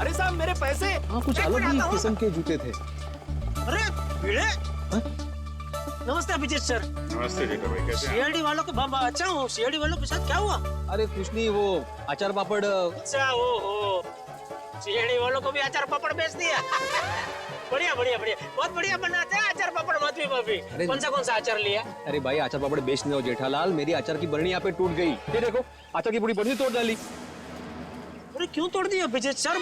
अरे साहब मेरे पैसे। हाँ, कुछ अलग ही किस्म के जूते थे। अरे भिड़े, नमस्ते अभिजीत सर। नमस्ते जेठा भाई, कैसे हैं? सीआईडी वालों के अच्छा हूँ। सीआईडी वालों के साथ क्या हुआ? अरे कुछ नहीं, वो अचार पापड़। अच्छा ओ सीआईडी वालों को भी अचार पापड़ बेच दिया। बढ़िया बढ़िया बढ़िया, बहुत बढ़िया बनाते हैं अचार पापड़ माधवी भाभी। कौन सा अचार लिया? अरे भाई अचार पापड़ बेचने हो जेठालाल, मेरी अचार की बरनी यहाँ पे टूट गई। ये देखो, अचार की पूरी बरनी तोड़ डाली। अरे क्यों तोड़ दिया अभिजीत सर?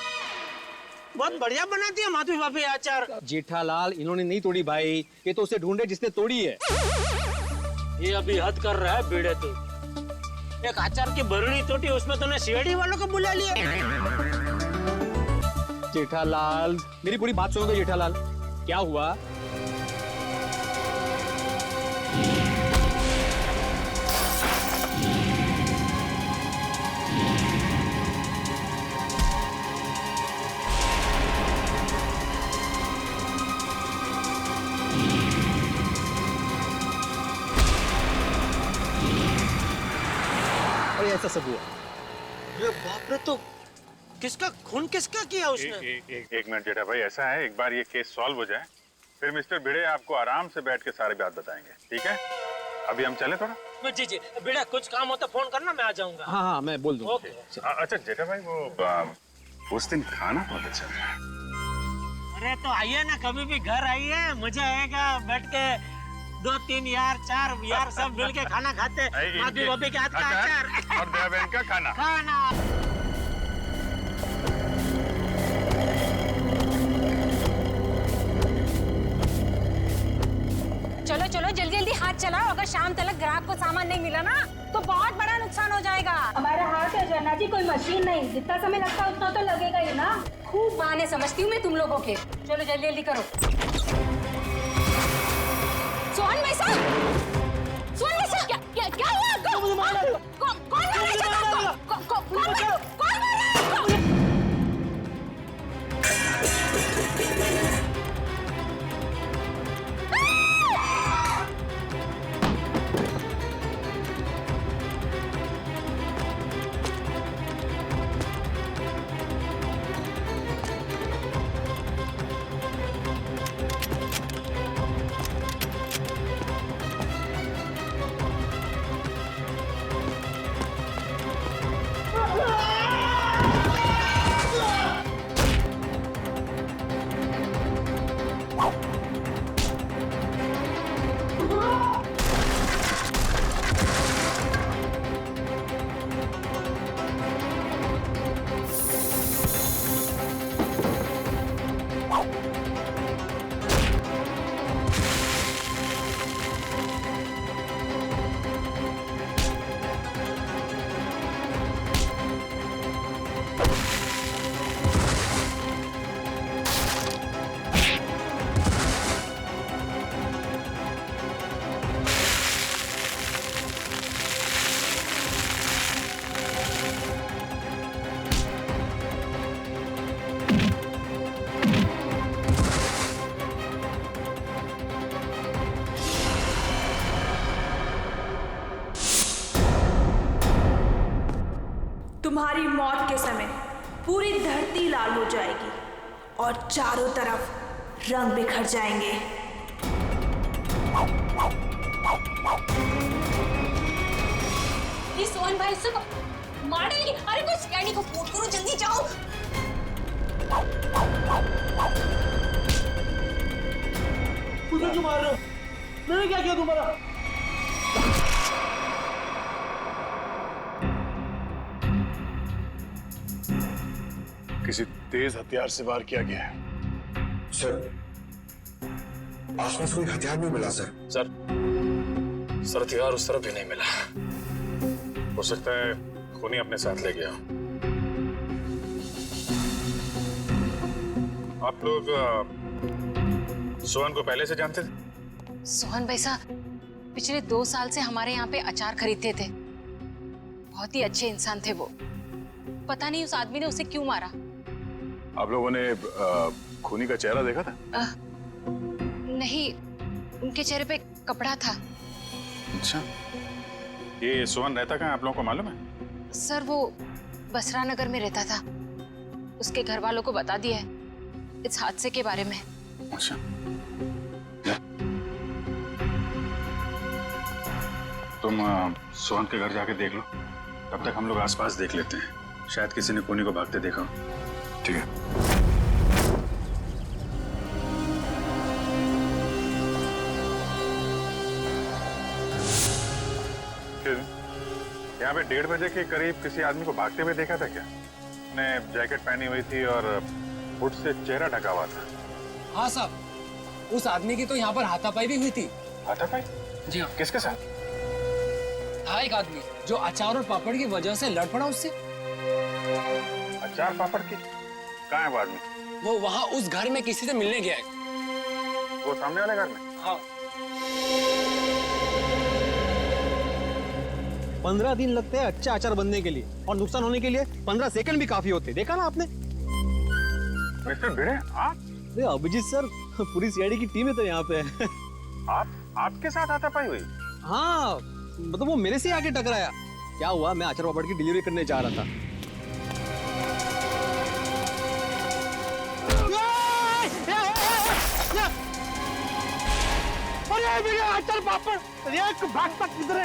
बहुत बढ़िया बनाती है माधवी भाभी अचार। जेठालाल इन्होंने नहीं तोड़ी भाई, ये तो उसे ढूंढे जिसने तोड़ी है। ये अभी हद कर रहा है भिड़े तू। एक अचार की बरनी टूटी, उसमें तूने सीआईडी वालों को बुला लिया। जेठालाल मेरी पूरी बात सुनोगे जेठालाल, क्या हुआ? अरे ऐसा सब हुआ। अरे बाप रे, तो किसका खून किसका किया उसने? एक मिनट जेठा भाई, ऐसा है, एक बार ये केस सॉल्व हो जाए फिर मिस्टर भिड़े आपको आराम से बैठ के सारी बात बताएंगे, ठीक है? अभी हम चले थोड़ा। जी जी भिड़े, कुछ काम हो तो फोन करना, मैं आ जाऊंगा। हाँ हाँ मैं बोल दूंगा। अच्छा जेठा भाई, वो उस दिन खाना बहुत अच्छा था। अरे तो आइए ना, कभी भी घर आइए, मजा आएगा। बैठ के 2 3 यार 4 यार सब मिल के खाना खाते। माधवी भाभी के हाथ का अचार और दया बहन का खाना। चलो चलो जल्दी जल्दी हाथ चलाओ, अगर शाम तक ग्राहक को सामान नहीं मिला ना तो बहुत बड़ा नुकसान हो जाएगा। हमारा हाथ है जन्ना जी, कोई मशीन नहीं। जितना समय लगता है उतना तो लगेगा ही ना। खूब बहाने समझती हूँ मैं तुम लोगों के। चलो जल्दी जल्दी करो। सोहन भाई साहब, सोहन भाई साहब, क्या हुआ आपको? कौन मार रहा है? कौन मार रहा है? तुम्हारी मौत के समय पूरी धरती लाल हो जाएगी और चारों तरफ रंग बिखर जाएंगे। ये सोहन भाई उसको मार डालेंगे। अरे कोई सीआईडी को फोन करो, जल्दी जाओ। मुझे क्यों मार रहे हो? मैंने क्या किया तुम्हारा? किसी तेज हथियार से वार किया गया है। सर, आसपास कोई हथियार नहीं मिला सर। सर हथियार उस तरफ भी नहीं मिला। हो सकता है खूनी अपने साथ ले गया। आप लोग सोहन को पहले से जानते थे? सोहन भाई साहब पिछले 2 साल से हमारे यहाँ पे अचार खरीदते थे। बहुत ही अच्छे इंसान थे वो। पता नहीं उस आदमी ने उसे क्यों मारा। आप लोगों ने खूनी का चेहरा देखा था? नहीं, उनके चेहरे पे कपड़ा था। अच्छा, ये सोहन रहता कहाँ आप लोगों को मालूम है? सर वो बसरा नगर में रहता था। उसके घर वालों को बता दिया है इस हादसे के बारे में। अच्छा, तुम सोहन के घर जाके देख लो, तब तक हम लोग आसपास देख लेते हैं, शायद किसी ने कोनी को भागते देखा हो। ठीक है। यहाँ पे 1:30 बजे के करीब किसी आदमी को भागते हुए देखा था क्या? ने जैकेट पहनी हुई थी और हुड से चेहरा ढका हुआ था। हाँ साहब, उस आदमी की तो यहाँ पर हाथापाई भी हुई थी। हाथापाई? जी हाँ। किसके साथ? था एक आदमी जो अचार और पापड़ की वजह से लड़ पड़ा उससे। अचार पापड़ की? कहाँ है वो आदमी? वो वहाँ उस घर में किसी से मिलने गया है। वो सामने वाले घर में? हाँ। 15 दिन लगते हैं अच्छा अचार बनने के लिए, और नुकसान होने के लिए 15 सेकंड भी काफी होते। देखा ना आपने? मिस्टर भिड़े, आप? अरे अभिजीत सर, पूरी सीआईडी की टीम है तो यहाँ पे। आपके साथ हाथापाई हुई? हाँ, मतलब वो मेरे से आके टकराया। क्या हुआ, मैं अचार पापड़ की डिलीवरी करने जा रहा था। अचार पापड़ भागता किधर है?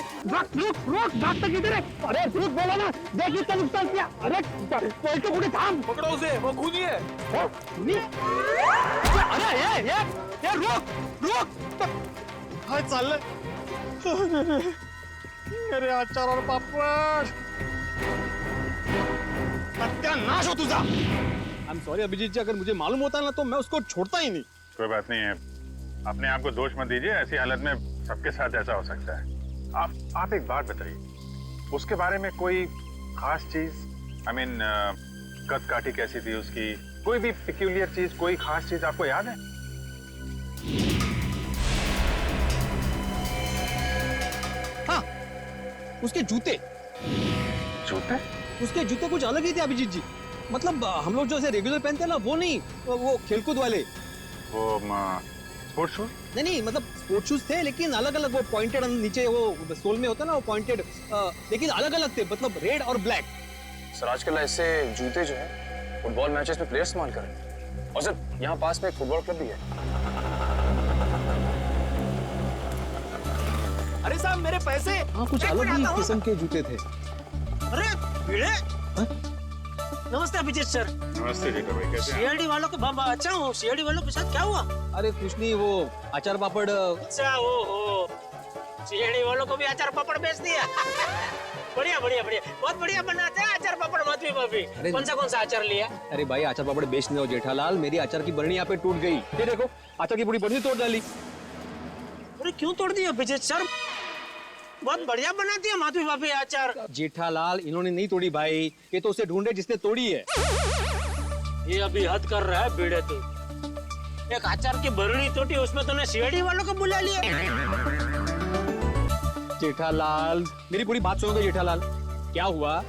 रुक भागता किधर है? अरे रुक, बोला ना, देखिए तो नुकसान किया। अरे पलटो पूरे थाम, पकड़ो उसे, वो खूनी है। खूनी? अरे ये रुक हाय चल। अरे अचार और पापड़, सत्यानाश हो तुझा। आई एम सॉरी अभिजीत जी, अगर मुझे मालूम होता ना तो मैं उसको छोड़ता ही नहीं। कोई बात नहीं है, अपने आप को दोष मत दीजिए, ऐसी हालत में सबके साथ ऐसा हो सकता है। आप एक बात बताइए, उसके बारे में कोई खास चीज, आई मीन कद काठी कैसी थी उसकी, कोई भी पिक्यूलियर चीज, कोई खास चीज आपको याद है? हाँ, उसके जूते उसके जूते कुछ अलग ही थे अभिजीत जी। मतलब हम लोग जो ऐसे रेगुलर पहनते हैं ना, वो नहीं, वो खेलकूद वाले। वो स्पोर्ट्स शूज? नहीं, मतलब स्पोर्ट्स शूज थे लेकिन अलग अलग, वो पॉइंटेड नीचे वो सोल में होता है ना, वो पॉइंटेड, लेकिन अलग अलग थे, मतलब रेड और ब्लैक। सर आजकल ऐसे जूते जो हैं फुटबॉल मैचेस में प्लेयर्स इस्तेमाल कर रहे हैं, और सर यहाँ पास में एक फुटबॉल क्लब भी है। अरे साहब मेरे पैसे। हाँ, कुछ अलग ही किस्म के जूते थे। अरे भिड़े, नमस्ते अभिजीत सर। नमस्ते जेठा भाई, कैसे हैं? सीआईडी वालों के बाबा, अच्छा हूँ। सीआईडी वालों के साथ क्या हुआ? अरे कुछ नहीं, वो अचार पापड़। अच्छा ओ सीआईडी वालों को भी अचार पापड़ बेच दिया। बढ़िया, बहुत बढ़िया बनाते हैं अचार पापड़ माधवी भाभी। कौन सा अचार लिया? अरे भाई, अचार पापड़ बेचने हो जेठालाल, मेरी अचार की बरनी यहाँ पे टूट गई। ये देखो, अचार की पूरी बरनी तोड़ डाली। अरे क्यों तोड़ दिया अभिजीत सर? बहुत बढ़िया बनाती है माधवी भाभी अचार। जेठालाल, इन्होंने नहीं तोड़ी भाई, ये तो उसे ढूंढे जिसने तोड़ी है। ये अभी हद कर रहा है भिड़े तू। एक अचार की बरनी टूटी, उसमें तूने सीआईडी वालों को बुला लिया। जेठालाल, मेरी पूरी बात सुनोगे जेठालाल? क्या हुआ?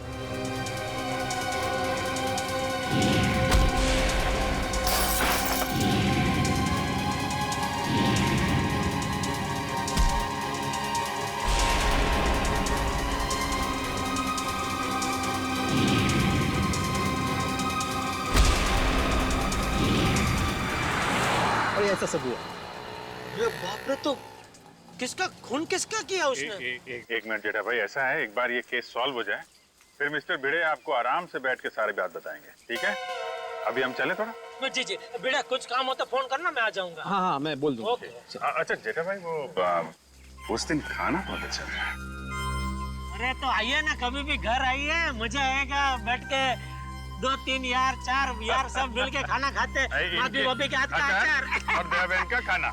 ऐसा सब हुआ। ये बाप रे, तो किसका खून किसका किया उसने? एक मिनट जेठा भाई, ऐसा है, एक बार ये केस सॉल्व हो जाए, फिर मिस्टर भिड़े आपको आराम से बैठ के सारी बात बताएंगे, ठीक है? अभी हम चले थोड़ा? जी बेटा, कुछ काम हो तो फोन करना, मैं आ जाऊंगा। हाँ, मैं बोल दूंगा। ओके। अच्छा जेठा भाई, वो उस दिन खाना बहुत अच्छा था। अरे तो आइए ना, कभी भी घर आइए, मजा आएगा। बैठ के 2, 3 यार, 4 यार सब मिल के खाना खाते। माधवी भाभी के हाथ का अचार और दया बहन का खाना।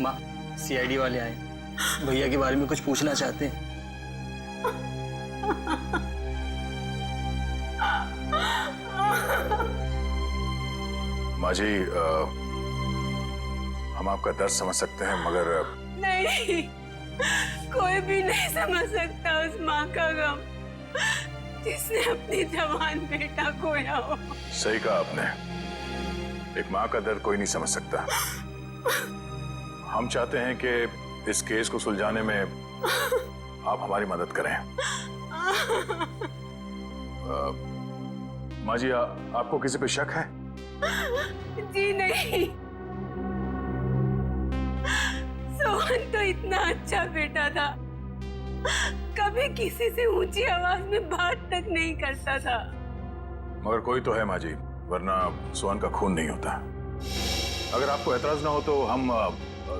माँ, सीआईडी वाले आए, भैया के बारे में कुछ पूछना चाहते हैं। माँ जी, हम आपका दर्द समझ सकते हैं, मगर नहीं, कोई भी नहीं समझ सकता उस माँ का गम जिसने अपनी जवान बेटा खोया हो। सही कहा आपने, एक माँ का दर्द कोई नहीं समझ सकता। हम चाहते हैं कि इस केस को सुलझाने में आप हमारी मदद करें। माँ जी, आपको किसी पे शक है? जी नहीं, सोहन तो इतना अच्छा बेटा था, कभी किसी से ऊंची आवाज में बात तक नहीं करता था। मगर कोई तो है माँ जी, वरना सोहन का खून नहीं होता। अगर आपको एतराज ना हो तो हम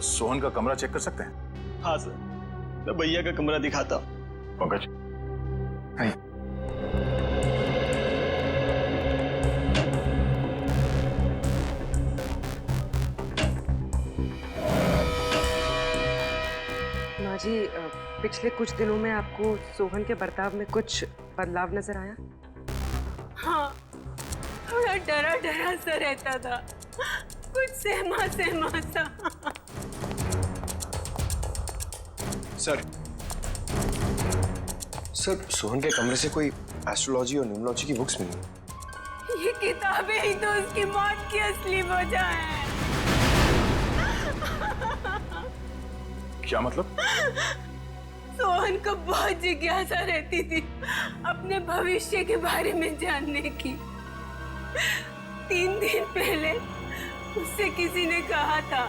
सोहन का कमरा चेक कर सकते हैं? हाँ सर, मैं भैया का कमरा दिखाता। पंकज, माँ जी, पिछले कुछ दिनों में आपको सोहन के बर्ताव में कुछ बदलाव नजर आया? हाँ, थोड़ा डरा डरा सा रहता था, कुछ सहमा सहमा सा। सर सोहन के कमरे से कोई एस्ट्रोलॉजी और न्यूमरोलॉजी की बुक्स मिली। ये किताबें ही तो उसकी मौत की असली वजह है। क्या मतलब? सोहन को बहुत जिज्ञासा रहती थी अपने भविष्य के बारे में जानने की। 3 दिन पहले उससे किसी ने कहा था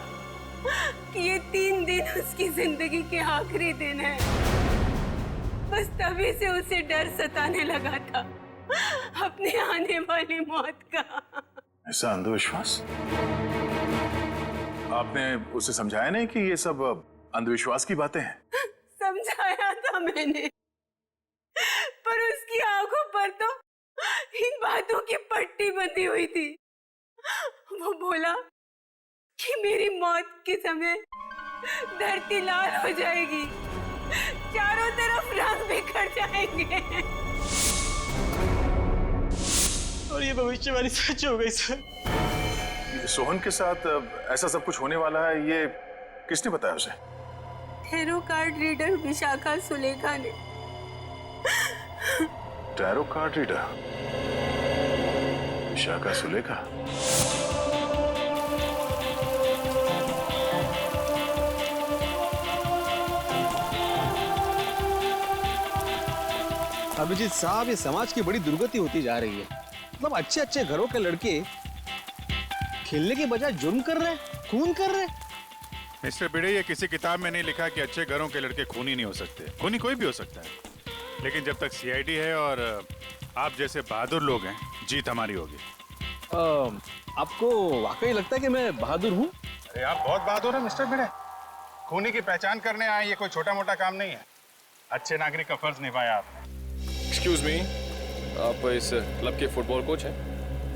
कि ये 3 दिन उसकी जिंदगी के आखिरी दिन है। बस तभी से उसे डर सताने लगा था अपने आने वाली मौत का। ऐसा अंधविश्वास? आपने उसे समझाया नहीं कि ये सब अंधविश्वास की बातें हैं? समझाया था मैंने, पर उसकी आंखों पर तो इन बातों की पट्टी बंधी हुई थी। वो बोला कि मेरी मौत के समय धरती लाल हो जाएगी, चारों तरफ रंग बिखर जाएंगे। और ये भविष्यवाणी सच हो गई सर। सोहन के साथ ऐसा सब कुछ होने वाला है, ये किसने बताया उसे? Tarot card reader Vishakha Sulekha ने। Tarot card reader Vishakha Sulekha? Abhijeet साहब, ये समाज की बड़ी दुर्गति होती जा रही है। मतलब अच्छे अच्छे घरों के लड़के खेलने के बजाय जुर्म कर रहे हैं, खून कर रहे हैं। मिस्टर भिड़े, ये किसी किताब में नहीं लिखा कि अच्छे घरों के लड़के खूनी नहीं हो सकते। खूनी कोई भी हो सकता है, लेकिन जब तक सीआईडी है और आप जैसे बहादुर लोग हैं, जीत हमारी होगी। आपको वाकई लगता है कि मैं बहादुर हूँ? अरे आप बहुत बहादुर हैं मिस्टर भिड़े। खूनी की पहचान करने आए, ये कोई छोटा मोटा काम नहीं है। अच्छे नागरिक का फर्ज निभाया आपने। एक्सक्यूज मी, आप इस क्लब के फुटबॉल कोच हैं?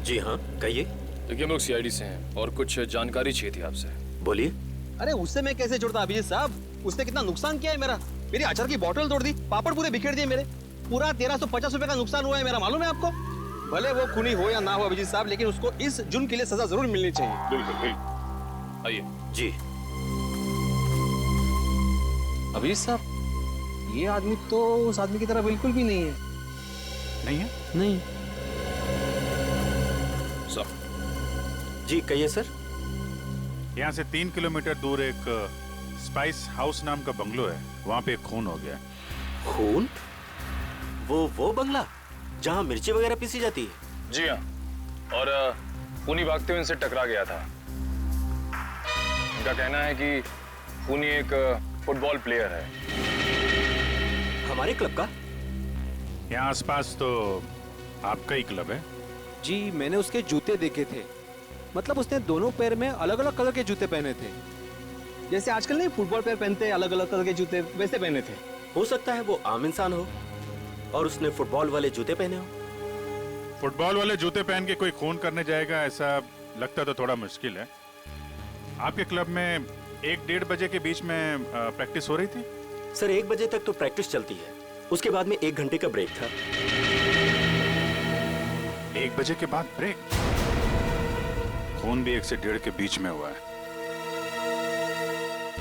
जी हाँ, कहिए। देखिए, हम लोग सीआईडी से हैं और कुछ जानकारी चाहिए थी आपसे। बोलिए। अरे उससे मैं कैसे जुड़ता अभिजीत साहब? उसने कितना नुकसान किया है मेरा। मेरी अचार की बोतल तोड़ दी, पापड़ पूरे बिखेर दिए मेरे। पूरा 1350 रुपए का नुकसान हुआ है मेरा, मालूम है आपको? भले वो खूनी हो या ना हो अभिजीत साहब, लेकिन उसको इस जुर्म के लिए सजा जरूर मिलनी चाहिए। बिल्कुल बिल्कुल, आइए। जी। अभिजीत साहब, ये आदमी तो उस आदमी की तरह बिल्कुल भी नहीं है। नहीं है? नहीं। सर। जी कहिए सर। यहाँ से 3 किलोमीटर दूर एक स्पाइस हाउस नाम का बंगलो है, वहाँ पे एक खून हो गया। खून? वो बंगला जहाँ मिर्ची वगैरह पीसी जाती है? जी हाँ, और खूनी भागते हुए इनसे टकरा गया था। इनका कहना है कि खूनी एक फुटबॉल प्लेयर है। हमारे क्लब का? यहाँ आसपास तो आपका ही क्लब है। जी, मैंने उसके जूते देखे थे। मतलब उसने दोनों पैर में अलग अलग कलर के जूते पहने थे, जैसे आजकल नहीं फुटबॉल प्लेयर पहनते हैं अलग अलग कलर के जूते, वैसे पहने थे। हो सकता है वो आम इंसान हो और उसने फुटबॉल वाले जूते पहने हो। फुटबॉल वाले जूते पहन के कोई खून करने जाएगा, ऐसा लगता तो थोड़ा मुश्किल है। आपके क्लब में 1-1:30 बजे के बीच में प्रैक्टिस हो रही थी? सर 1 बजे तक तो प्रैक्टिस चलती है, उसके बाद में 1 घंटे का ब्रेक था। 1 बजे के बाद ब्रेक? खून भी 1 से 1:30 के बीच में हुआ है।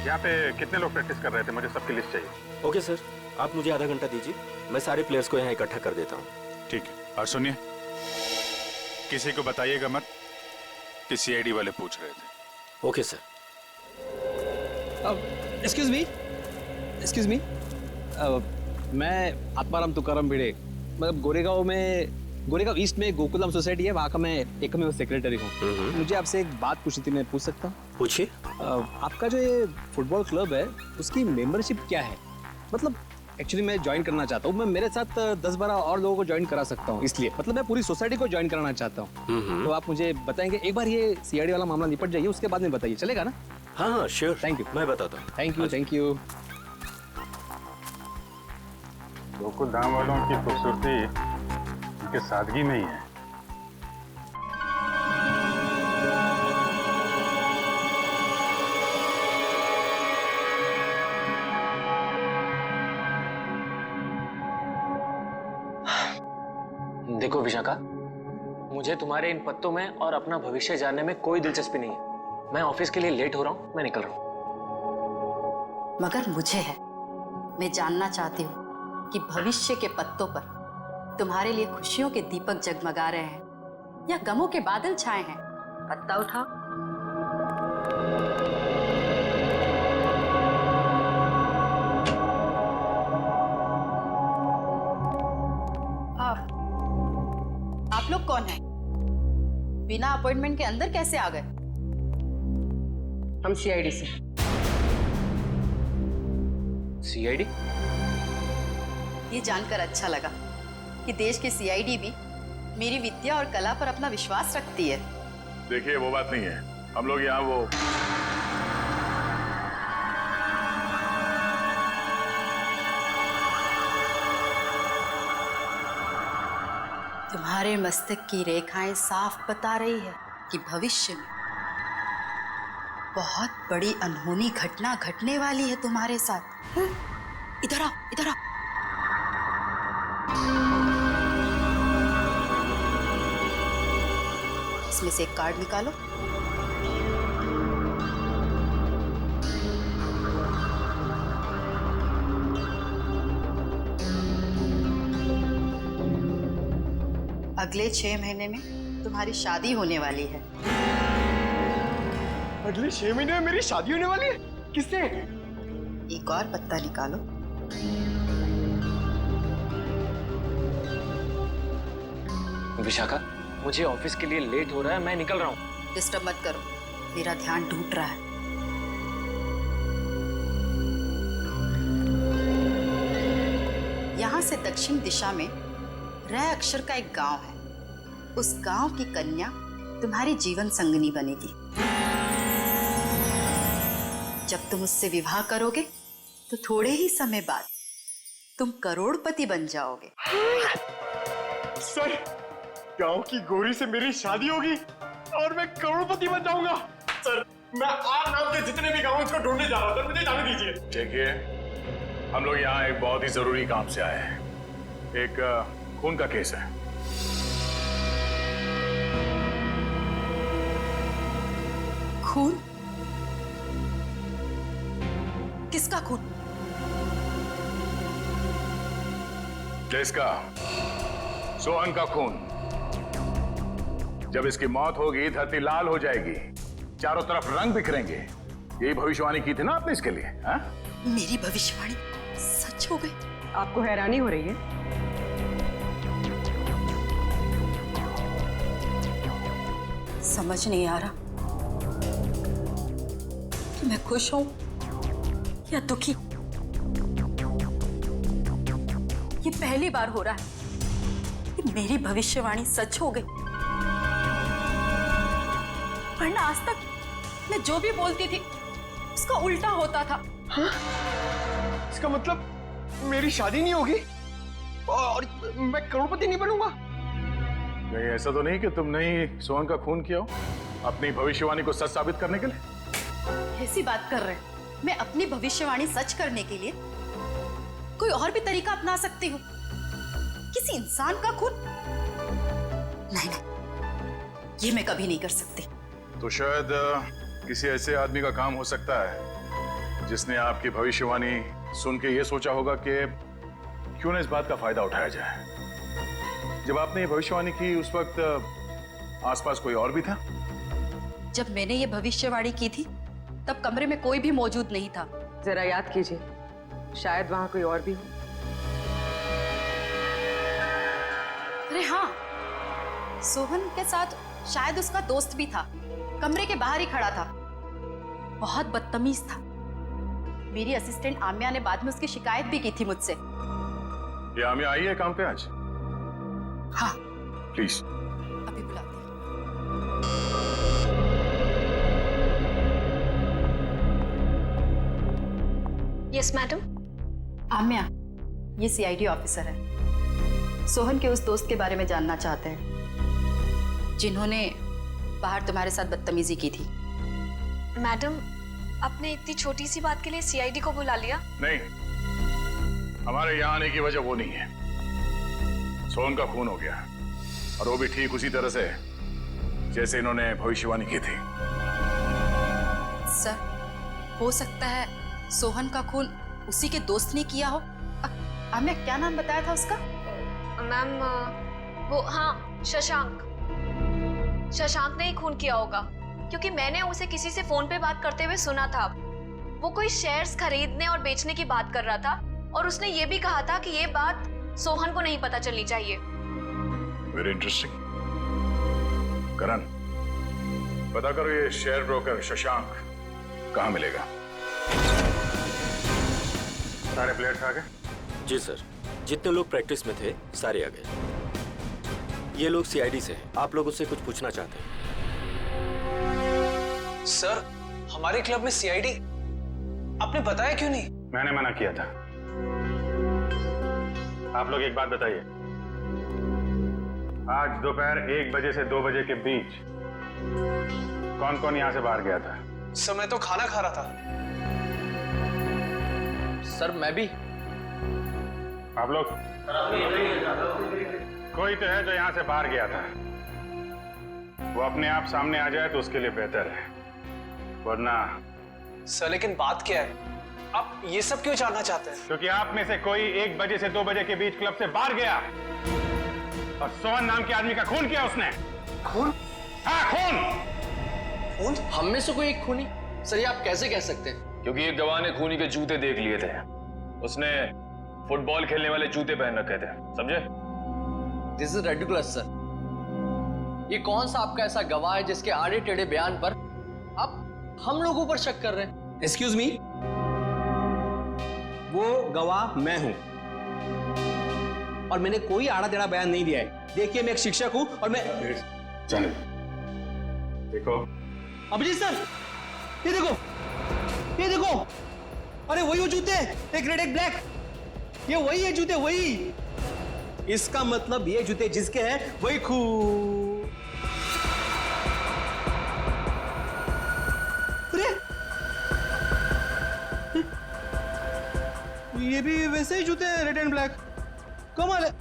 यहाँ पे कितने लोग प्रैक्टिस कर रहे थे? मुझे सबकी लिस्ट चाहिए। ओके सर, आप मुझे आधा घंटा दीजिए, मैं सारे प्लेयर्स को यहाँ इकट्ठा कर देता हूँ। ठीक है, और सुनिए, किसी को बताइएगा मत कि सीआईडी वाले पूछ रहे थे। Okay sir. एक्सक्यूज मी, मैं आत्माराम तुकाराम भिड़े, मतलब गोरेगांव ईस्ट में गोकुलम सोसाइटी है, वहाँ का मैं एकमेव सेक्रेटरी हूँ। मुझे आपसे एक बात पूछनी थी, मैं पूछ सकता हूँ? पूछिए। आपका जो ये फुटबॉल क्लब है उसकी मेंबरशिप क्या है? मतलब एक्चुअली मैं ज्वाइन करना चाहता हूँ, मैं मेरे साथ 10-12 और लोगों को ज्वाइन करा सकता हूँ, इसलिए मतलब मैं पूरी सोसाइटी को ज्वाइन कराना चाहता हूँ। तो आप मुझे बताएंगे, एक बार ये सीआईडी वाला मामला निपट जाइए, उसके बाद में बताइए, चलेगा ना? हाँ श्योर, थैंक यू, मैं बताता हूँ। Thank you. गोकुल धाम वालों की खूबसूरती उनके सादगी में ही है। देखो विशाखा, मुझे तुम्हारे इन पत्तों में और अपना भविष्य जानने में कोई दिलचस्पी नहीं है। मैं ऑफिस के लिए लेट हो रहा हूँ, मैं निकल रहा हूँ। मगर मुझे है, मैं जानना चाहती हूँ कि भविष्य के पत्तों पर तुम्हारे लिए खुशियों के दीपक जगमगा रहे हैं या गमों के बादल छाए हैं। पत्ता उठाओ। आप लोग कौन हैं? बिना अपॉइंटमेंट के अंदर कैसे आ गए? हम सीआईडी से। सीआईडी? ये जानकर अच्छा लगा कि देश की सीआईडी भी मेरी विद्या और कला पर अपना विश्वास रखती है। देखिए, वो बात नहीं है, हम लोग यहाँ वो तुम्हारे मस्तक की रेखाएं साफ बता रही है कि भविष्य में बहुत बड़ी अनहोनी घटना घटने वाली है तुम्हारे साथ। इधर आओ, इधर आओ। इसमें से एक कार्ड निकालो। अगले 6 महीने में तुम्हारी शादी होने वाली है। अगले 6 महीने में मेरी शादी होने वाली है? किससे? एक और पत्ता निकालो। विशाखा, मुझे ऑफिस के लिए लेट हो रहा है, मैं निकल रहा हूँ। डिस्टर्ब मत करो, मेरा ध्यान टूट रहा है। यहाँ से दक्षिण दिशा में र अक्षर का एक गांव है। उस गांव की कन्या तुम्हारी जीवन संगनी बनेगी। जब तुम उससे विवाह करोगे तो थोड़े ही समय बाद तुम करोड़पति बन जाओगे। सर, गांव की गोरी से मेरी शादी होगी और मैं करोड़पति बन जाऊंगा। सर, मैं आज नाम के जितने भी गांव उसको ढूंढने जा रहा था, मुझे जाने दीजिए। देखिए, हम लोग यहाँ एक बहुत ही जरूरी काम से आए हैं। एक खून का केस है। खून? किसका खून? जिसका सोहन का खून। जब इसकी मौत होगी, धरती लाल हो जाएगी, चारों तरफ रंग बिखरेंगे। यही भविष्यवाणी की थी ना आपने इसके लिए? हा? मेरी भविष्यवाणी सच हो गई? आपको हैरानी हो रही है? समझ नहीं आ रहा कि मैं खुश हूं या दुखी। ये पहली बार हो रहा है कि मेरी भविष्यवाणी सच हो गई, वरना आज तक मैं जो भी बोलती थी उसका उल्टा होता था। हाँ? इसका मतलब मेरी शादी नहीं होगी और मैं करोड़पति नहीं बनूंगा? नहीं, ऐसा तो नहीं कि तुमने ही सोहन का खून किया हो अपनी भविष्यवाणी को सच साबित करने के लिए? ऐसी बात कर रहे हैं? मैं अपनी भविष्यवाणी सच करने के लिए कोई और भी तरीका अपना सकती हूँ। किसी इंसान का खून? नहीं नहीं, ये मैं कभी नहीं कर सकती। तो शायद किसी ऐसे आदमी का काम हो सकता है जिसने आपकी भविष्यवाणी सुन के ये सोचा होगा कि क्यों ना इस बात का फायदा उठाया जाए। जब आपने ये भविष्यवाणी की उस वक्त आसपास कोई और भी था? जब मैंने ये भविष्यवाणी की थी तब कमरे में कोई भी मौजूद नहीं था। जरा याद कीजिए, शायद वहां कोई और भी हो। अरे हाँ, सोहन के साथ शायद उसका दोस्त भी था, कमरे के बाहर ही खड़ा था, बहुत बदतमीज था। मेरी असिस्टेंट आम्या ने बाद में उसकी शिकायत भी की थी मुझसे। ये आम्या आई है काम पे आज? हाँ, प्लीज। अभी बुलाती हूँ। Yes madam. आम्या, ये सीआईडी ऑफिसर है। सोहन के उस दोस्त के बारे में जानना चाहते हैं जिन्होंने बाहर तुम्हारे साथ बदतमीजी की थी। मैडम, आपने इतनी छोटी सी बात के लिए सीआईडी को बुला लिया? नहीं, हमारे यहाँ आने की वजह वो नहीं है। सोहन का खून हो गया, और वो भी ठीक उसी तरह से जैसे इन्होंने भविष्यवाणी की थी। सर, हो सकता है सोहन का खून उसी के दोस्त ने किया हो। आम्या, क्या नाम बताया था उसका? मैम, वो हाँ, शशांक। शशांक ने ही खून किया होगा, क्योंकि मैंने उसे किसी से फोन पे बात करते हुए सुना था। वो कोई शेयर्स खरीदने और बेचने की बात कर रहा था, और उसने ये भी कहा था कि ये बात सोहन को नहीं पता चलनी चाहिए। Very interesting. करण, पता करो ये शेयर ब्रोकर शशांक कहाँ मिलेगा। सारे प्लेयर्स आ गए? जी सर, जितने लोग प्रैक्टिस में थे सारे आ गए। ये लोग सीआईडी से हैं। आप लोग उससे कुछ पूछना चाहते हैं? सर, हमारे क्लब में सीआईडी आपने बताया क्यों नहीं? मैंने मना किया था। आप लोग एक बात बताइए, आज दोपहर 1 बजे से 2 बजे के बीच कौन कौन यहां से बाहर गया था? सर, मैं तो खाना खा रहा था। सर, मैं भी। आप लोग? कोई तो है जो यहां से बाहर गया था। वो अपने आप सामने आ जाए तो उसके लिए बेहतर है, वरना। सर, लेकिन बात क्या है? आप ये सब क्यों जानना चाहते हैं? क्योंकि आप में से कोई 1 बजे से 2 बजे के बीच क्लब से बाहर गया और सोहन नाम के आदमी का खून किया उसने। खून? हाँ, खून। खून? हम में से कोई एक खूनी? सर, ये आप कैसे कह सकते हैं? क्योंकि एक गवाह ने खूनी के जूते देख लिए थे। उसने फुटबॉल खेलने वाले जूते पहन रखे थे, समझे? This is ridiculous sir. ये कौन सा आपका ऐसा गवाह है जिसके आड़े टेढ़े बयान पर आप हम लोगों पर शक कर रहे हैं? एक्सक्यूज मी, वो गवाह मैं हूं और मैंने कोई आड़ा टेढ़ा बयान नहीं दिया है। देखिए, मैं एक शिक्षक हूं और मैं। चलो देखो अभिजीत सर, ये देखो, ये देखो। अरे वही वो जूते, एक रेड एक ब्लैक, ये वही है जूते, वही। इसका मतलब ये जूते जिसके हैं वही खून। अरे ये भी वैसे ही जूते हैं, रेड एंड ब्लैक। कमाल है।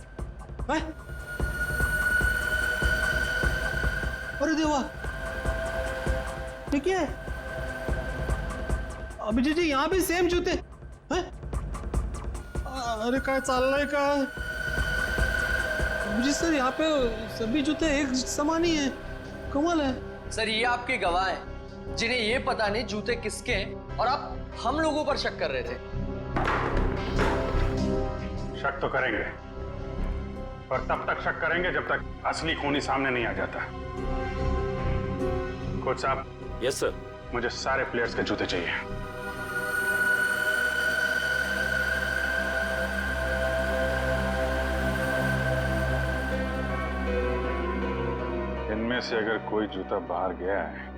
अरे देवा, ये क्या है? अभिजीत जी, यहाँ भी सेम जूते हैं? अरे काय चाललंय काय? अभिजीत सर, यहाँ पे सभी जूते एक समान ही हैं। कमाल है। सर, ये आपके गवाह हैं जिन्हें ये पता नहीं जूते किसके हैं और आप हम लोगों पर शक कर रहे थे। शक तो करेंगे, पर तब तक शक करेंगे जब तक असली खूनी सामने नहीं आ जाता। कोच साहब। Yes sir. मुझे सारे प्लेयर्स के जूते चाहिए। इनमें से अगर कोई जूता बाहर गया है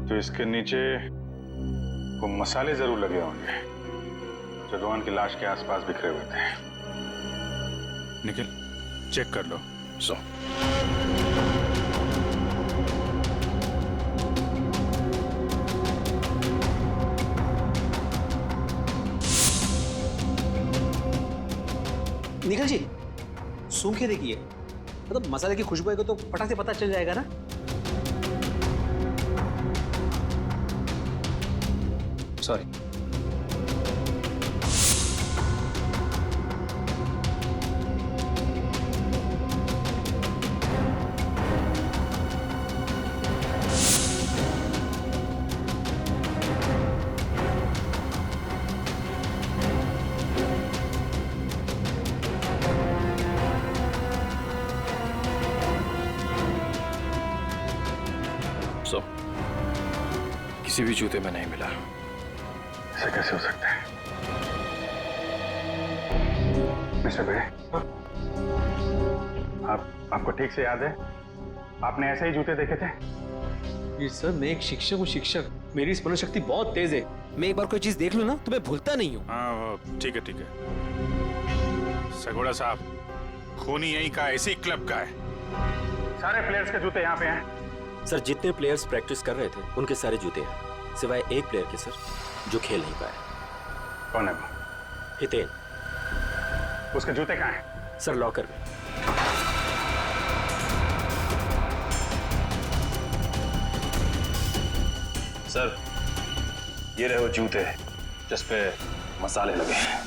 तो इसके नीचे वो मसाले जरूर लगे होंगे जो रोहन की लाश के आसपास बिखरे हुए थे। निखिल, चेक कर लो। सो निखिल जी, सूंघ के देखिए, मतलब मसाले की खुशबू आएगी तो फटाक से पता चल जाएगा ना। सॉरी। किसी भी जूते में नहीं मिला। ऐसा कैसे हो सकता है? मिस्टर भिड़े, आपको ठीक से याद है आपने ऐसे ही जूते देखे थे? ये सर, मैं एक शिक्षक हूँ, शिक्षक। मेरी स्मरण शक्ति बहुत तेज है। मैं एक बार कोई चीज देख लूँ ना तो मैं भूलता नहीं हूँ। हाँ ठीक है ठीक है। सगोड़ा साहब, खूनी यहीं का, इसी क्लब का है। सारे प्लेयर्स के जूते यहाँ पे हैं। सर, जितने प्लेयर्स प्रैक्टिस कर रहे थे उनके सारे जूते हैं, सिवाय एक प्लेयर के सर, जो खेल नहीं पाया। कौन है वो? हितेन। उसके जूते कहाँ हैं? सर, लॉकर में। सर, ये रहे वो जूते जिस पे मसाले लगे हैं।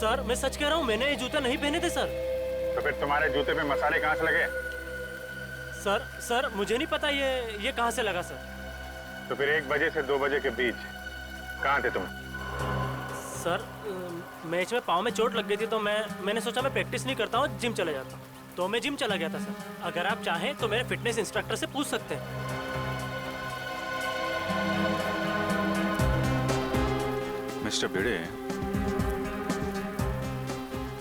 सर, मैं सच कह रहा हूँ, मैंने ये जूते नहीं पहने थे सर। तो फिर तुम्हारे जूते पे मसाले कहाँ से लगे? सर मुझे नहीं पता ये कहाँ से लगा सर। तो फिर 1 बजे से 2 बजे के बीच कहाँ थे तुम? सर, मैच में पाँव में चोट लग गई थी तो मैंने सोचा मैं प्रैक्टिस नहीं करता हूँ, जिम चला जाता हूँ, तो मैं जिम चला गया था सर। अगर आप चाहें तो मेरे फिटनेस इंस्ट्रक्टर से पूछ सकते हैं। मिस्टर भिड़े,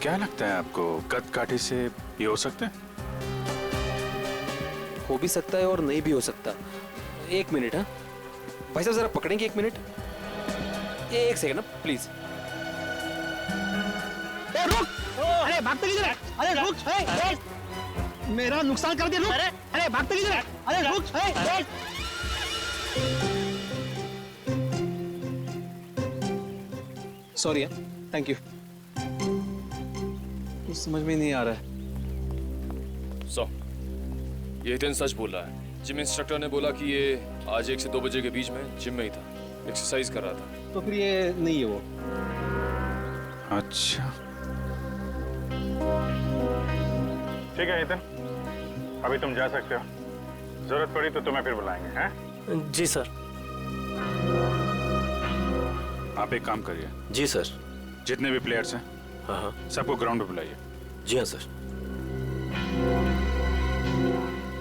क्या लगता है आपको, कद-काठी से ये हो सकता है? हो भी सकता है और नहीं भी हो सकता। 1 मिनट। हाँ भाई साहब, जरा पकड़ेंगे 1 मिनट? 1 सेकंड ना प्लीज। रुक! अरे भागते किधर है? अरे रुक! मेरा नुकसान कर दिया, रुक! अरे भागते किधर है? अरे रुक! Sorry, thank you. कुछ समझ में नहीं आ रहा है। ये हितेन सच बोल रहा है। जिम इंस्ट्रक्टर ने बोला कि ये आज 1 से 2 बजे के बीच में जिम में ही था, एक्सरसाइज कर रहा था। तो फिर ये नहीं है वो। अच्छा ठीक है हितेन, अभी तुम जा सकते हो। जरूरत पड़ी तो तुम्हें फिर बुलाएंगे, हैं? जी सर। आप एक काम करिए। जी सर। जितने भी प्लेयर्स हैं, हाँ, सबको ग्राउंड पे बुलाइए। जी हाँ सर।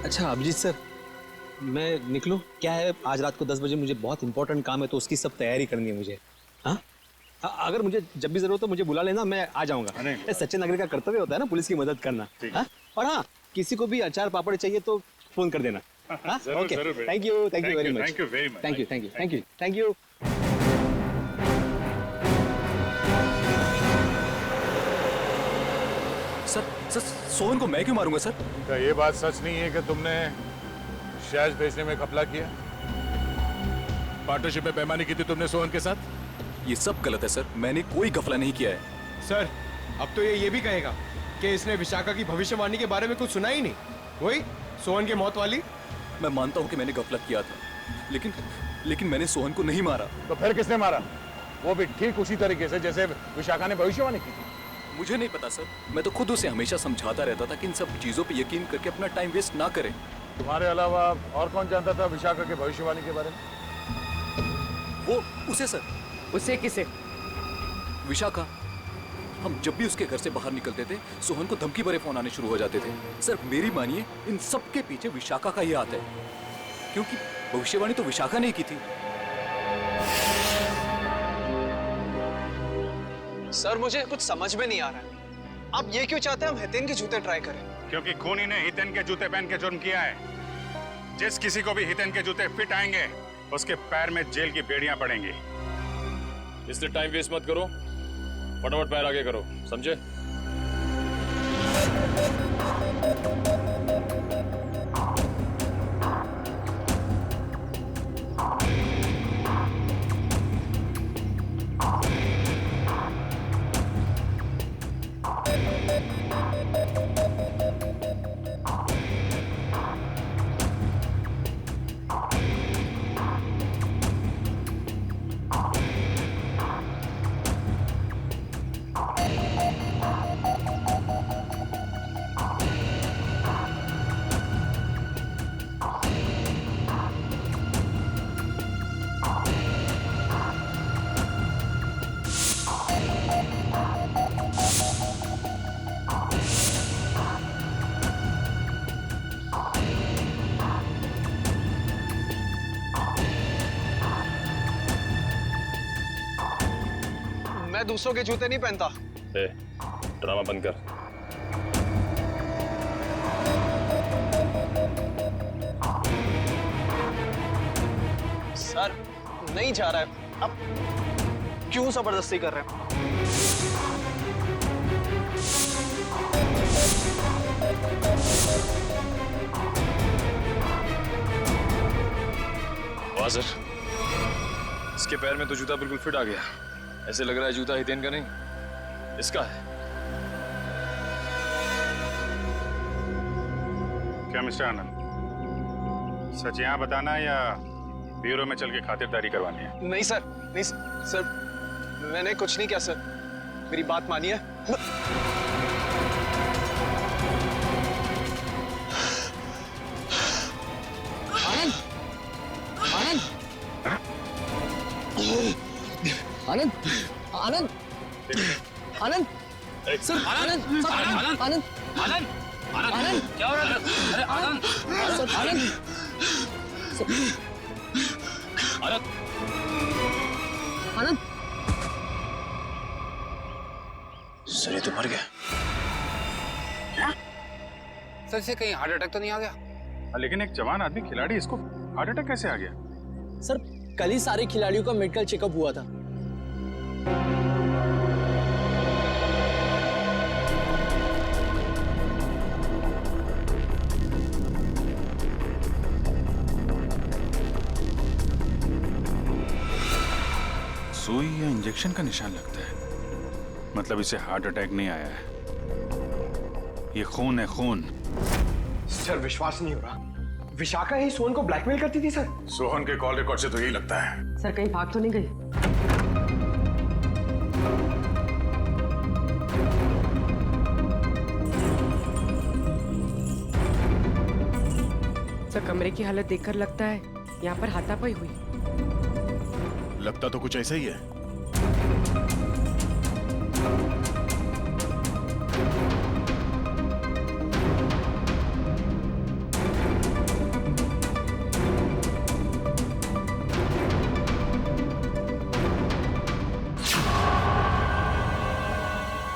अच्छा अभिजीत सर, मैं निकलूं? क्या है, आज रात को 10 बजे मुझे बहुत इंपॉर्टेंट काम है, तो उसकी सब तैयारी करनी है मुझे। हाँ, अगर मुझे जब भी जरूरत हो मुझे बुला लेना, मैं आ जाऊंगा। सच्चे नागरिक का कर्तव्य होता है ना पुलिस की मदद करना। हाँ? और हाँ, किसी को भी अचार पापड़ चाहिए तो फोन कर देना। Okay, thank you very much. Thank you very much. Thank you. Sir, Sohan को मैं क्यों मारूंगा सर? क्या ये बात सच नहीं है कि तुमने शैज भेजने में घपला किया? पार्टनरशिप में बेईमानी की थी तुमने सोहन के साथ? ये सब गलत है सर, मैंने कोई गफला नहीं किया है। सर, अब तो ये भी कहेगा कि इसने विशाखा की भविष्यवाणी के बारे में कुछ सुना ही नहीं, वही सोहन की मौत वाली। मैं मानता हूँ कि मैंने गफलत किया था, लेकिन मैंने सोहन को नहीं मारा। तो फिर किसने मारा? वो भी ठीक उसी तरीके से जैसे विशाखा ने भविष्यवाणी की थी। मुझे नहीं पता सर, मैं तो खुद उसे हमेशा समझाता रहता था कि इन सब चीजों पे यकीन करके अपना टाइम वेस्ट ना करें। तुम्हारे अलावा और कौन जानता था विशाखा के भविष्यवाणी के बारे में? वो उसे सर। उसे किसे? विशाखा। हम जब भी उसके घर से बाहर निकलते थे, सोहन को धमकी भरे फोन आने शुरू हो जाते थे। सर मेरी मानिए, इन सब के पीछे विशाखा का ही हाथ है, क्योंकि भविष्यवाणी तो विशाखा ने की थी। सर मुझे कुछ समझ में नहीं आ रहा है, आप ये क्यों चाहते हैं हम हितेन के जूते ट्राई करें? क्योंकि खूनी ने हितेन के जूते पहन के जुर्म किया है। जिस किसी को भी हितेन के जूते फिट आएंगे, उसके पैर में जेल की बेड़ियां पड़ेंगी। इसलिए टाइम वेस्ट मत करो, फटाफट पैर आगे करो, समझे? मैं दूसरों के जूते नहीं पहनता। ड्रामा बंद कर। सर नहीं जा रहा है, अब क्यों जबरदस्ती कर रहे हैं? वाह सर, इसके पैर में तो जूता बिल्कुल फिट आ गया। ऐसे लग रहा है जूता हितेन का नहीं, इसका है। क्या मिस्टर आनंद, सच यहाँ बताना है या ब्यूरो में चल के खातिरदारी करवानी है? नहीं सर, नहीं सर, मैंने कुछ नहीं किया सर, मेरी बात मानिए। आनंद, आनंद, आनंद, आनंद, आनंद, सर, आनंद, आनंद, आनंद, आनंद, आनंद, क्या हो रहा है? अरे आनंद, सर, आनंद, आनंद, आनंद, सर ये तो मर गया। क्या? सर से कहीं हार्ट अटैक तो नहीं आ गया? लेकिन एक जवान आदमी खिलाड़ी, इसको हार्ट अटैक कैसे आ गया? सर कल ही सारे खिलाड़ियों का मेडिकल चेकअप हुआ था। सुई या इंजेक्शन का निशान लगता है, मतलब इसे हार्ट अटैक नहीं आया है, ये खून है, खून। सर विश्वास नहीं हो रहा, विशाखा ही सोहन को ब्लैकमेल करती थी सर। सोहन के कॉल रिकॉर्ड से तो यही लगता है। सर कहीं भाग तो नहीं गई? सर कमरे की हालत देखकर लगता है यहाँ पर हाथापाई हुई। लगता तो कुछ ऐसा ही है।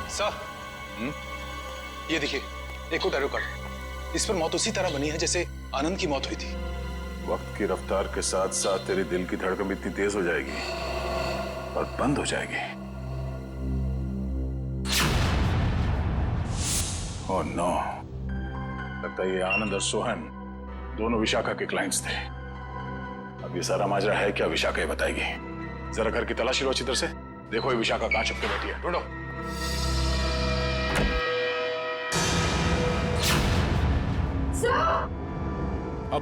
सर, ये देखिए, एक और टैरो कार्ड। इस पर मौत उसी तरह बनी है जैसे आनंद की मौत हुई थी। वक्त की रफ्तार के साथ साथ तेरे दिल की धड़कन भी इतनी तेज हो जाएगी और बंद हो जाएगी। ओह नो, लगता है ये आनंद और सोहन दोनों विशाखा के क्लाइंट्स थे। अब ये सारा माजरा है क्या, विशाखा ही बताएगी। जरा घर की तलाशी लो अच्छी तरह से, देखो ये विशाखा कहां छुप के बैठी है, ढूंढो।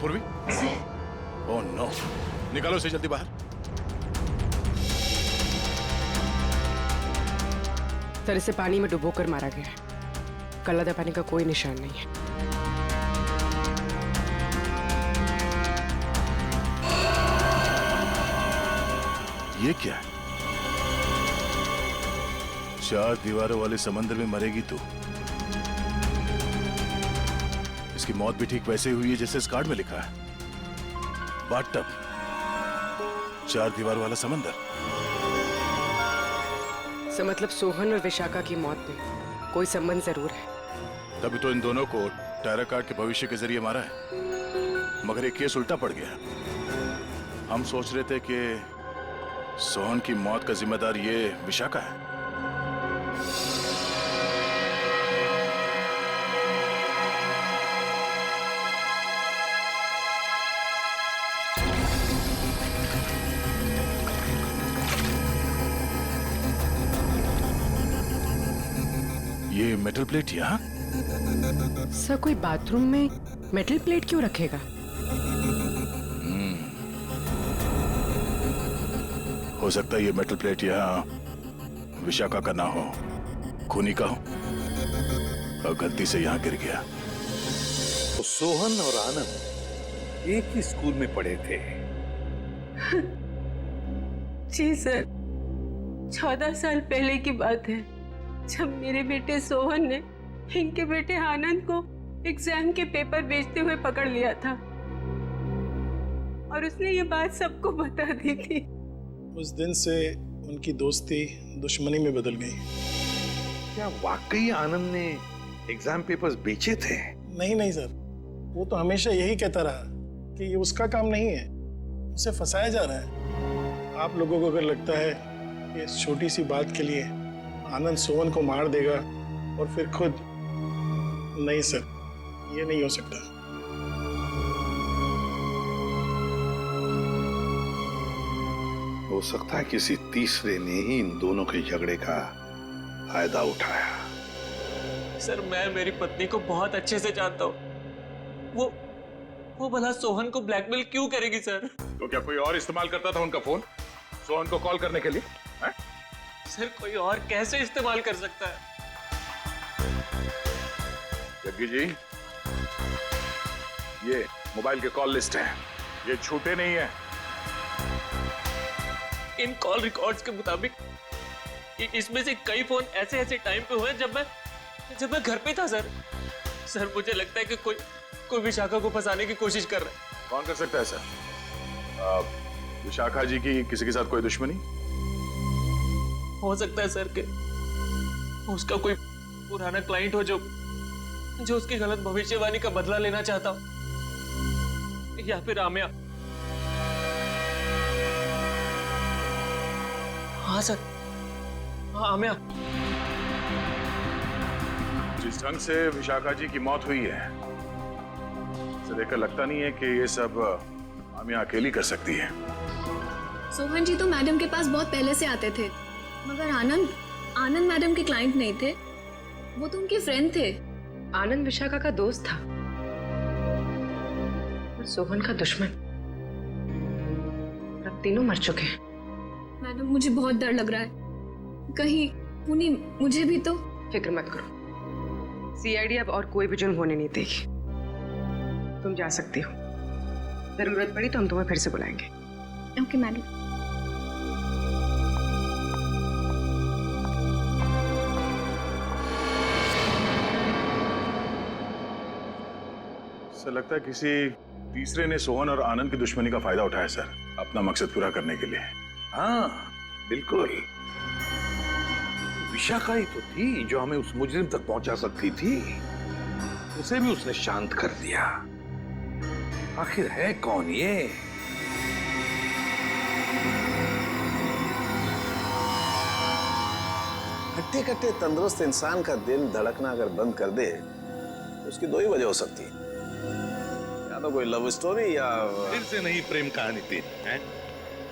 पूर्वी, ओह नो, निकालो इसे जल्दी बाहर। सर इसे पानी में डुबोकर मारा गया है, गला दबाने का कोई निशान नहीं है। ये क्या है? 4 दीवारों वाले समंदर में मरेगी तू। इसकी मौत भी ठीक वैसे हुई है जैसे इस कार्ड में लिखा है, बाथटब, 4 दीवार वाला समंदर। सर मतलब सोहन और विशाखा की मौत में कोई संबंध जरूर है। तभी तो इन दोनों को टैरो कार्ड के भविष्य के जरिए मारा है, मगर ये केस उल्टा पड़ गया। हम सोच रहे थे कि सोहन की मौत का जिम्मेदार ये विशाखा है। ये मेटल प्लेट यहाँ? सर कोई बाथरूम में मेटल प्लेट क्यों रखेगा? हो सकता है ये मेटल प्लेट यहाँ विशाखा का ना हो, खूनी का हो और गलती से यहाँ गिर गया। तो सोहन और आनंद एक ही स्कूल में पढ़े थे? जी सर, 14 साल पहले की बात है, जब मेरे बेटे सोहन ने इनके बेटे आनंद को एग्जाम के पेपर बेचते हुए पकड़ लिया था और उसने ये बात सबको बता दी थी। उस दिन से उनकी दोस्ती दुश्मनी में बदल गई। क्या वाकई आनंद ने एग्जाम पेपर्स बेचे थे? नहीं सर, वो तो हमेशा यही कहता रहा कि ये उसका काम नहीं है, उसे फंसाया जा रहा है। आप लोगों को अगर लगता है कि इस छोटी सी बात के लिए आनंद सोहन को मार देगा और फिर खुद, नहीं सर, ये नहीं हो सकता। हो सकता है किसी तीसरे ने ही इन दोनों के झगड़े का फायदा उठाया। सर मैं मेरी पत्नी को बहुत अच्छे से जानता हूँ। वो भला सोहन को ब्लैकमेल क्यों करेगी सर? तो क्या कोई और इस्तेमाल करता था उनका फोन सोहन को कॉल करने के लिए? है? सर कोई और कैसे इस्तेमाल कर सकता है? जग्गी जी, ये मोबाइल के कॉल लिस्ट है, ये झूठे नहीं है। इन कॉल रिकॉर्ड्स के मुताबिक इसमें से कई फोन ऐसे टाइम पे हुए जब मैं घर पे था सर मुझे लगता है कि कोई विशाखा को फंसाने की कोशिश कर रहा है। कौन कर सकता है सर? विशाखा जी की किसी के साथ कोई दुश्मनी हो सकता है सर कि उसका कोई पुराना क्लाइंट हो जो उसकी गलत भविष्यवाणी का बदला लेना चाहता हो, या फिर आमिया। हाँ सर, हाँ आमिया। जिस ढंग से विशाखा जी की मौत हुई है, इसे देखकर लगता नहीं है कि ये सब आमिया अकेली कर सकती है। सोहन जी तो मैडम के पास बहुत पहले से आते थे, मगर आनंद मैडम के क्लाइंट नहीं थे, वो तो उनके फ्रेंड थे। आनंद विशाखा का दोस्त था और सोहन का दुश्मन। अब तीनों मर चुके हैं। मैडम मुझे बहुत डर लग रहा है, कहीं उन्हीं मुझे भी तो। फिक्र मत करो, सीआईडी अब और कोई भी जुर्म होने नहीं देगी। तुम जा सकती हो, जरूरत पड़ी तो हम तुम्हें फिर से बुलाएंगे। Okay madam. सर लगता है किसी तीसरे ने सोहन और आनंद की दुश्मनी का फायदा उठाया सर, अपना मकसद पूरा करने के लिए। हाँ बिल्कुल, विशाखा ही तो थी जो हमें उस मुजरिम तक पहुंचा सकती थी, उसे भी उसने शांत कर दिया। आखिर है कौन ये? हट्टे कट्टे तंदुरुस्त इंसान का दिल धड़कना अगर बंद कर दे तो उसकी दो ही वजह हो सकती है, या तो कोई लव स्टोरी या फिर से नहीं प्रेम कहानी थी।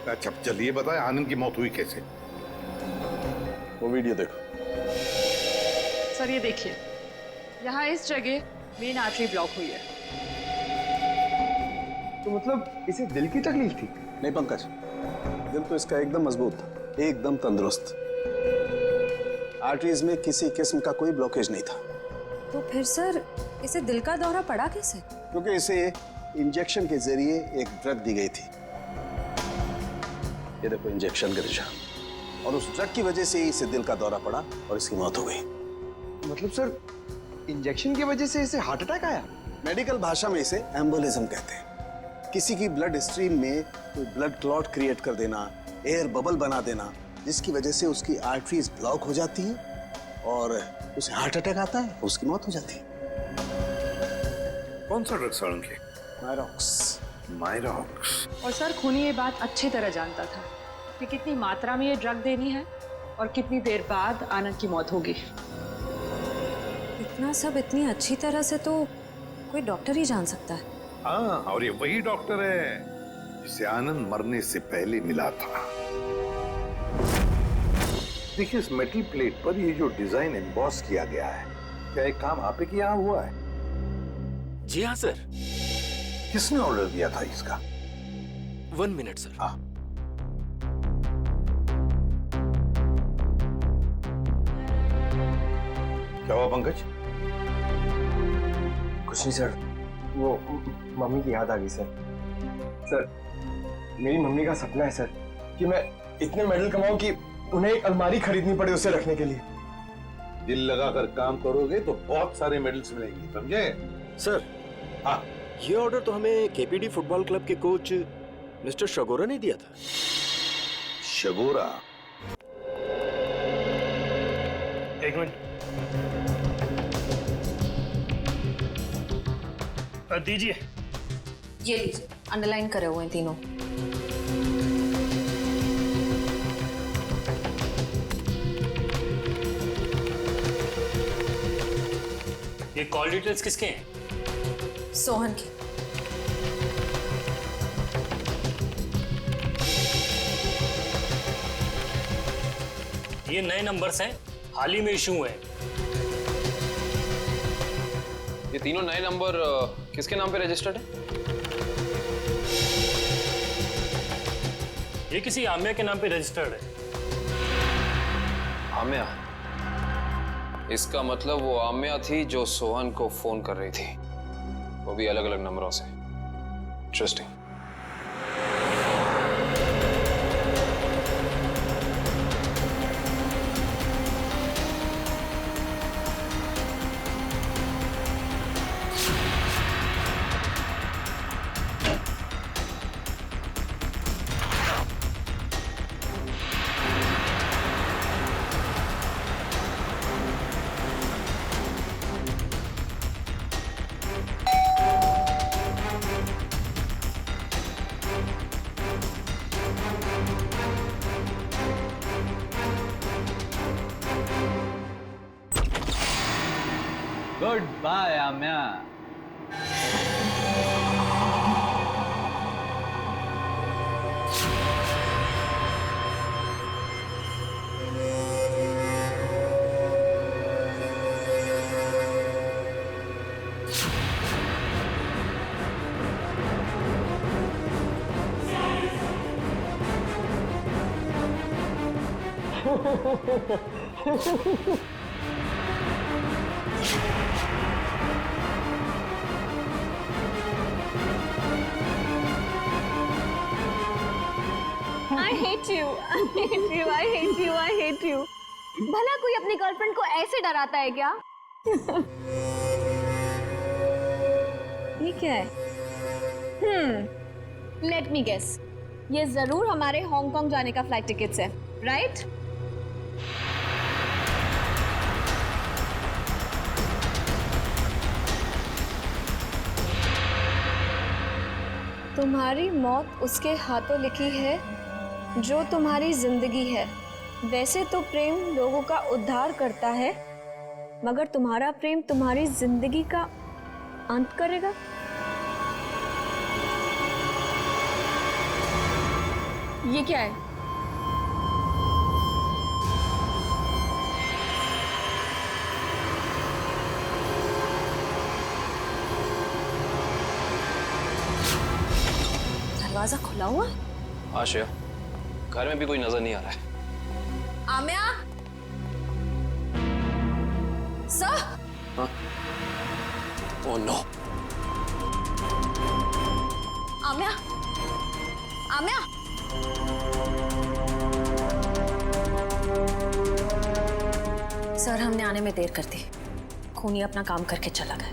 अच्छा चलिए बताए आनंद की मौत हुई कैसे? वो वीडियो देखो। सर ये देखिए, यहाँ इस जगह मेन आर्टरी ब्लॉक हुई है। तो मतलब इसे दिल की तकलीफ थी? नहीं पंकज, दिल तो इसका एकदम मजबूत था, एकदम तंदुरुस्त। आर्टरीज में किसी किस्म का कोई ब्लॉकेज नहीं था। तो फिर सर इसे दिल का दौरा पड़ा कैसे? क्योंकि इसे इंजेक्शन के जरिए एक ड्रग दी गई थी। ये देखो इंजेक्शन का निशान, और उस ड्रग की वजह से ही इसे दिल का दौरा पड़ा और इसकी मौत हो गई। मतलब सर इंजेक्शन की वजह से इसे हार्ट अटैक आया? मेडिकल भाषा में इसे एम्बोलिज्म कहते हैं। किसी की ब्लड स्ट्रीम में कोई ब्लड क्लॉट क्रिएट कर देना, एयर बबल बना देना, जिसकी वजह से उसकी आर्टरीज ब्लॉक हो जाती है और उसे हार्ट अटैक आता है, उसकी मौत हो जाती है। कौन सा ड्रग सड़ेंगे? मायरॉक्स। मायरॉक्स। और सर खूनी ये बात अच्छी तरह जानता था कि कितनी मात्रा में ये ड्रग देनी है और कितनी देर बाद आनंद की मौत होगी। इतना सब इतनी अच्छी तरह से तो कोई डॉक्टर ही जान सकता है। हाँ, और ये वही डॉक्टर है जिसे आनंद मरने से पहले मिला था। देखिए इस मेटल प्लेट पर ये जो डिजाइन एम्बॉस किया गया है, क्या एक काम आप ही के यहाँ हुआ है? जी हाँ सर। किसने ऑर्डर दिया था इसका? 1 मिनट सर। हाँ। क्या हुआ पंकज? कुछ नहीं सर, वो मम्मी की याद आ गई सर। सर मेरी मम्मी का सपना है सर कि मैं इतने मेडल कमाऊं कि उन्हें एक अलमारी खरीदनी पड़े उसे रखने के लिए। दिल लगाकर काम करोगे तो बहुत सारे मेडल्स मिलेंगे, समझे? सर हाँ, ये ऑर्डर तो हमें केपीडी फुटबॉल क्लब के कोच मिस्टर शगोरा ने दिया था। शगोरा? एक मिनट। दीजिए। ये लीजिए, अंडरलाइन करे हुए हैं तीनों। ये कॉल डिटेल्स किसके हैं? सोहन की। ये नए नंबर्स हैं, हाल ही में इशू हुए हैं। ये तीनों नए नंबर किसके नाम पे रजिस्टर्ड है? ये किसी आमिया के नाम पे रजिस्टर्ड है। आमिया? इसका मतलब वो आमिया थी जो सोहन को फोन कर रही थी, वो भी अलग अलग नंबरों से। Interesting. Good bye Aamya. I hate you. I hate you. I hate you. I hate you. भला कोई अपनी गर्लफ्रेंड को ऐसे डराता है क्या? ये क्या है? Let me guess. ये जरूर हमारे हांगकांग जाने का फ्लाइट टिकट्स है, राइट? तुम्हारी मौत उसके हाथों लिखी है जो तुम्हारी जिंदगी है। वैसे तो प्रेम लोगों का उद्धार करता है, मगर तुम्हारा प्रेम तुम्हारी जिंदगी का अंत करेगा। ये क्या है? दरवाजा खुला हुआ? हाँ श्रेया, घर में भी कोई नजर नहीं आ रहा है। आम्या? सर? हाँ? Oh no. आम्या? आम्या? सर, हमने आने में देर कर दी। खूनी अपना काम करके चला गया।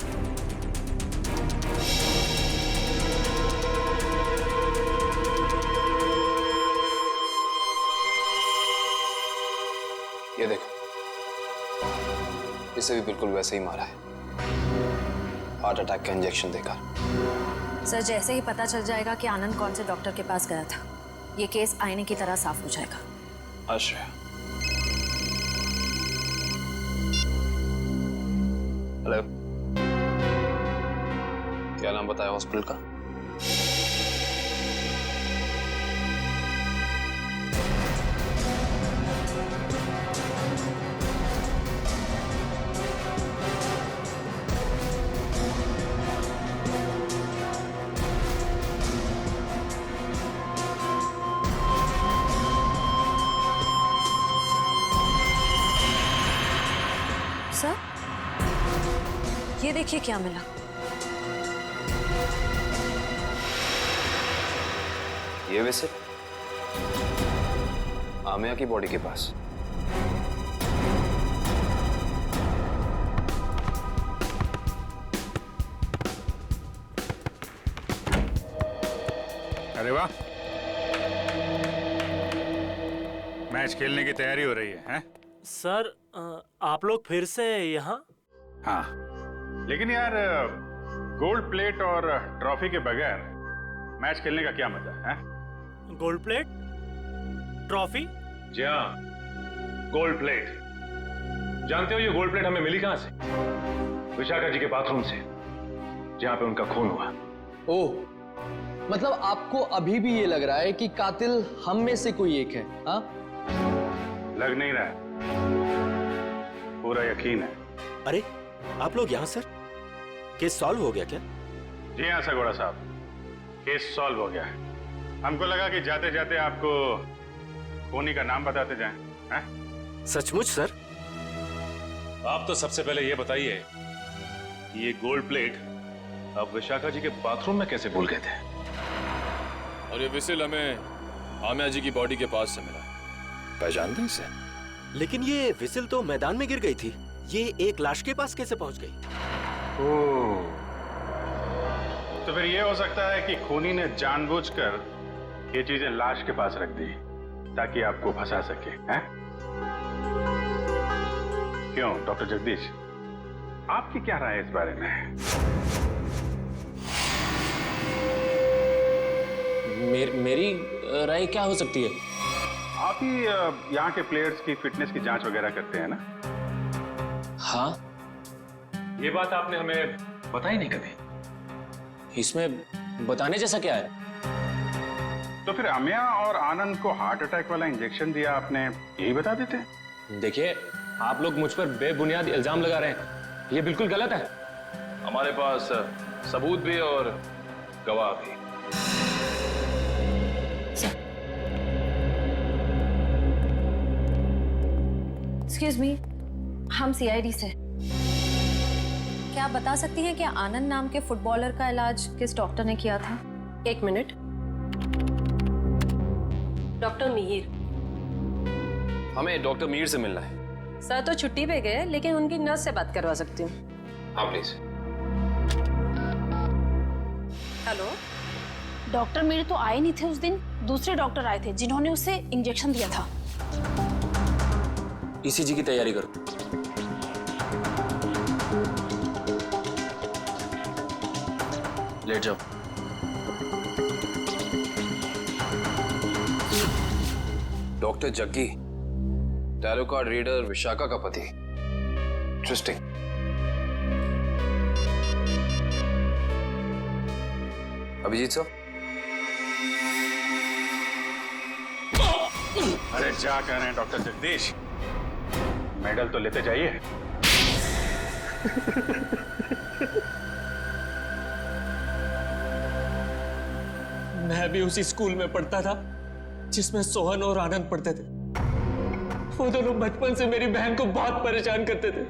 ये देखो, इसे भी बिल्कुल वैसे ही मारा है, हार्ट अटैक का इंजेक्शन देकर। सर, जैसे ही पता चल जाएगा कि आनंद कौन से डॉक्टर के पास गया था, ये केस आईने की तरह साफ हो जाएगा। अच्छा, हेलो, क्या नाम बताया हॉस्पिटल का? सर, ये देखिए क्या मिला। ये वैसे आमिया की बॉडी के पास। अरे वाह, मैच खेलने की तैयारी हो रही है, हैं? सर आप लोग फिर से यहाँ? हाँ, लेकिन यार गोल्ड प्लेट और ट्रॉफी के बगैर मैच खेलने का क्या मजा है? Gold plate, trophy? जी हाँ, गोल्ड प्लेट। जानते हो ये गोल्ड प्लेट हमें मिली कहां से? विशाखा जी के बाथरूम से, जहां पे उनका खून हुआ। ओह, मतलब आपको अभी भी ये लग रहा है कि कातिल हम में से कोई एक है? हाँ, लग नहीं रहा है, पूरा यकीन है। अरे आप लोग यहाँ सर, केस सॉल्व हो गया क्या? जी हाँ सगोड़ा साहब, केस सॉल्व हो गया है। हमको लगा कि जाते जाते आपको खूनी का नाम बताते जाएं, हैं? सचमुच सर? आप तो सबसे पहले ये बताइए कि ये गोल्ड प्लेट आप विशाखा जी के बाथरूम में कैसे भूल गए थे? और ये विसिल हमें आमिया जी की बॉडी के पास से मिला। पहचानते हैं इसे? लेकिन ये विसिल तो मैदान में गिर गई थी, ये एक लाश के पास कैसे पहुंच गई? ओह, तो फिर ये हो सकता है कि खूनी ने जानबूझकर ये चीजें लाश के पास रख दी ताकि आपको फंसा सके, हैं? क्यों डॉक्टर जगदीश, आपकी क्या राय है इस बारे में? मेरी राय क्या हो सकती है? आप ही यहाँ के प्लेयर्स की फिटनेस की जांच वगैरह करते हैं ना? हाँ। ये बात आपने हमें बताई नहीं कभी। इसमें बताने जैसा क्या है? तो फिर अमिया और आनंद को हार्ट अटैक वाला इंजेक्शन दिया आपने, यही बता देते? देखिए, आप लोग मुझ पर बेबुनियाद इल्जाम लगा रहे हैं, ये बिल्कुल गलत है। हमारे पास सबूत भी और गवाह भी। एक्सक्यूज मी, हम सीआईडी से। क्या आप बता सकती हैं कि आनंद नाम के फुटबॉलर का इलाज किस डॉक्टर ने किया था? एक मिनट। डॉक्टर मीर। हमें डॉक्टर मीर से मिलना है। सर तो छुट्टी पे गए, लेकिन उनकी नर्स से बात करवा सकती हूँ। हाँ प्लीज। हेलो। डॉक्टर मीर तो आए नहीं थे उस दिन, दूसरे डॉक्टर आए थे जिन्होंने उसे इंजेक्शन दिया था। ईसीजी की तैयारी करो। लेट जाओ। Doctor Jaggi, tarot card reader Vishakha का पति। इंटरेस्टिंग। अभिजीत सर। अरे क्या कह रहे हैं डॉक्टर जगदीश, मेडल तो लेते जाइए। मैं भी उसी स्कूल में पढ़ता था जिसमें सोहन और आनंद पढ़ते थे। वो दोनों बचपन से मेरी बहन को बहुत परेशान करते थे,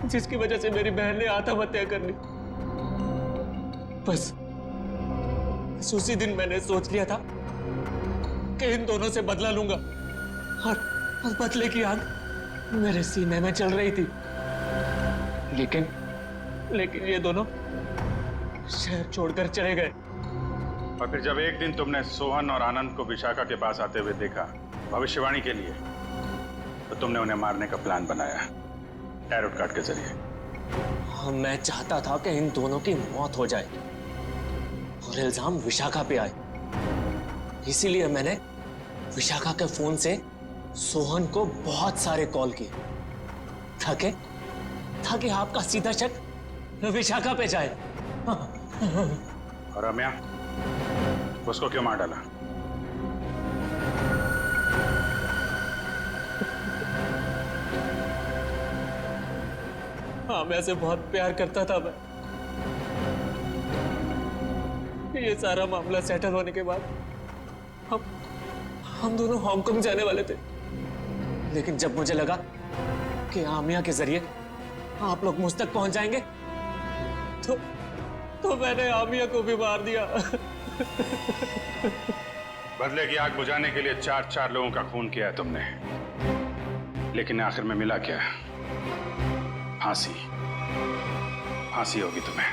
जिसकी वजह से मेरी बहन ने आत्महत्या कर ली। बस उसी दिन मैंने सोच लिया था कि इन दोनों से बदला लूंगा, और बदले की आग मेरे सीने में चल रही थी। लेकिन ये दोनों शहर छोड़कर चले गए। और फिर जब एक दिन तुमने सोहन और आनंद को विशाखा के पास आते हुए देखा भविष्यवाणी के लिए, तो तुमने उन्हें मारने का प्लान बनाया टैरोट कार्ड के जरिए। मैं चाहता था कि इन दोनों की मौत हो जाए और इल्जाम विशाखा पे आए। इसीलिए मैंने विशाखा के फोन से सोहन को बहुत सारे कॉल किए ताकि आपका सीधा शक विशाखा पे जाए। और रम्या, उसको क्यों मार डाला? हाँ, मैं से बहुत प्यार करता था मैं। ये सारा मामला सेटल होने के बाद हम दोनों हांगकांग जाने वाले थे, लेकिन जब मुझे लगा कि आमिया के जरिए आप लोग मुझ तक पहुंच जाएंगे, तो मैंने आमिया को भी मार दिया। बदले की आग बुझाने के लिए 4 लोगों का खून किया तुमने, लेकिन आखिर में मिला क्या? फांसी। फांसी होगी तुम्हें।